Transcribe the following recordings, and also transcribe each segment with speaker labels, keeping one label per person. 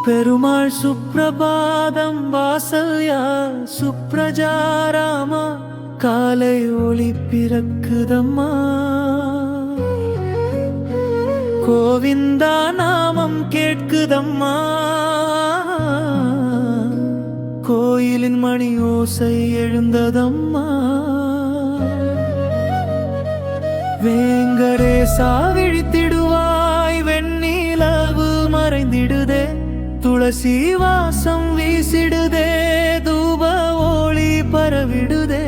Speaker 1: பெருமாள் சுப்ரபாதம் வாசல்யா சுப்ரஜாராமா காலை ஒளி பிறக்குதம்மா கோவிந்தா நாமம் கேட்குதம்மா கோயிலின் மணி ஓசை எழுந்ததம்மா வேங்கடேசா விழித்திடுவாய் வெண்ணிலவு மறைந்திடுதே துளசி வாசம் வீசிடுதே தூப ஒளி பரவிடுதே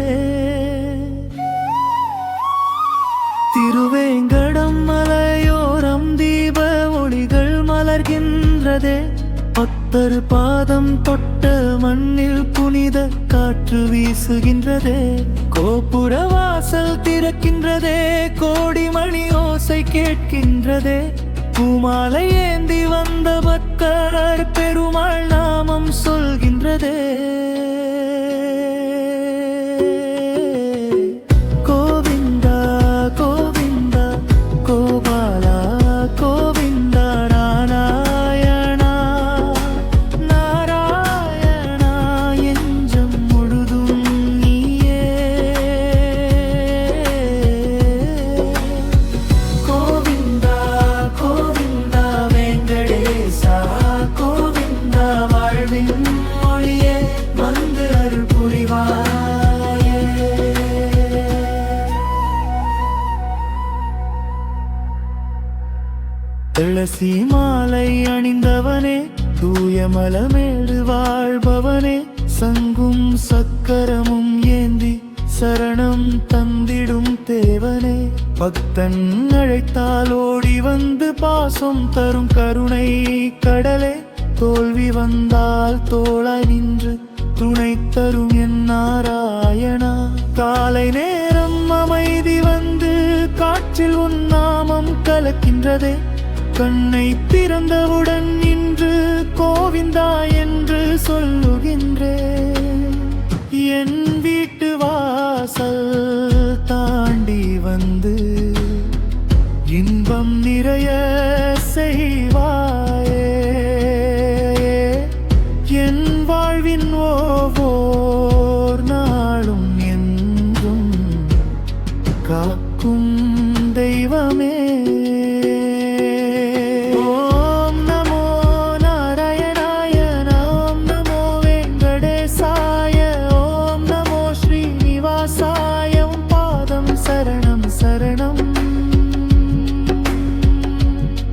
Speaker 1: திருவேங்கடம் மலையோரம் தீப ஒளிகள் மலர்கின்றதே பக்தர் பாதம் தொட்ட மண்ணில் புனித காற்று வீசுகின்றதே கோபுர வாசல் திறக்கின்றதே கோடி மணி ஓசை கேட்கின்றதே பூமாலை ஏந்தி வந்த பக்தர் பெருமாள் நாமம் சொல்கின்றதே கோவிந்தா கோவிந்தா கோபாலா கோவிந்தா நாராயணா நாராயணா எஞ்சம் முழுதும் நீயே கோவிந்தா கோவிந்தா வெங்கடேசா கோவிந்தா வாழ்வின் மொழியே வந்து அருள் புரிவாயே துளசி மாலை அணிந்தவனே தூய மலமேடு வாழ்பவனே சங்கும் சக்கரமும் ஏந்தி சரணம் தந்திடும் தேவனே பக்தன் அழைத்தால் ஓடி வந்து பாசம் தரும் கருணை கடலே தோல்வி வந்தால் தோளாய் நின்று துணை தரும் என் நாராயணா காலை நேரம் அமைதி வந்து காற்றில் உன் நாமம் கலக்கின்றதே கண்ணை திறந்தவுடன் இன்று கோவிந்தா என்று சொல்லுகின்றேன் என் வீட்டு வாசல் தாண்டி வந்து இன்பம் நிறைய செய்வாயே என் வாழ்வின் ஒவ்வொரு நாளும் என்றும் காக்கும் தெய்வமே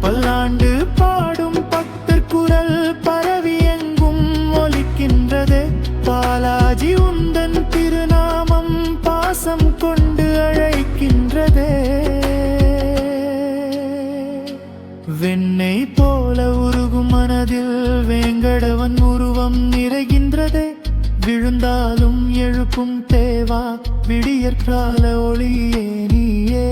Speaker 1: பல்லாண்டு பாடும் பக்தர் குரல் பரவி எங்கும் ஒலிக்கின்றதே பாலாஜி உந்தன் திருநாமம் பாசம் கொண்டு அழைக்கின்றதே வெண்ணெய் போல உருகும் மனதில் வேங்கடவன் உருவம் நிறைகின்றதே விழுந்தாலும் எழுப்பும் தேவா விடியற்கால ஒளியே நீயே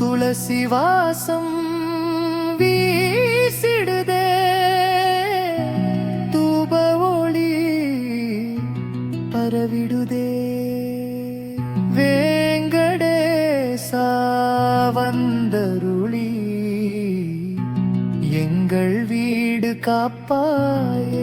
Speaker 1: துளசி வாசம் வீசிடுதே தூப ஒளி பரவிடுதே வேங்கடேசா வந்தருளி எங்கள் வீடு காப்பாயே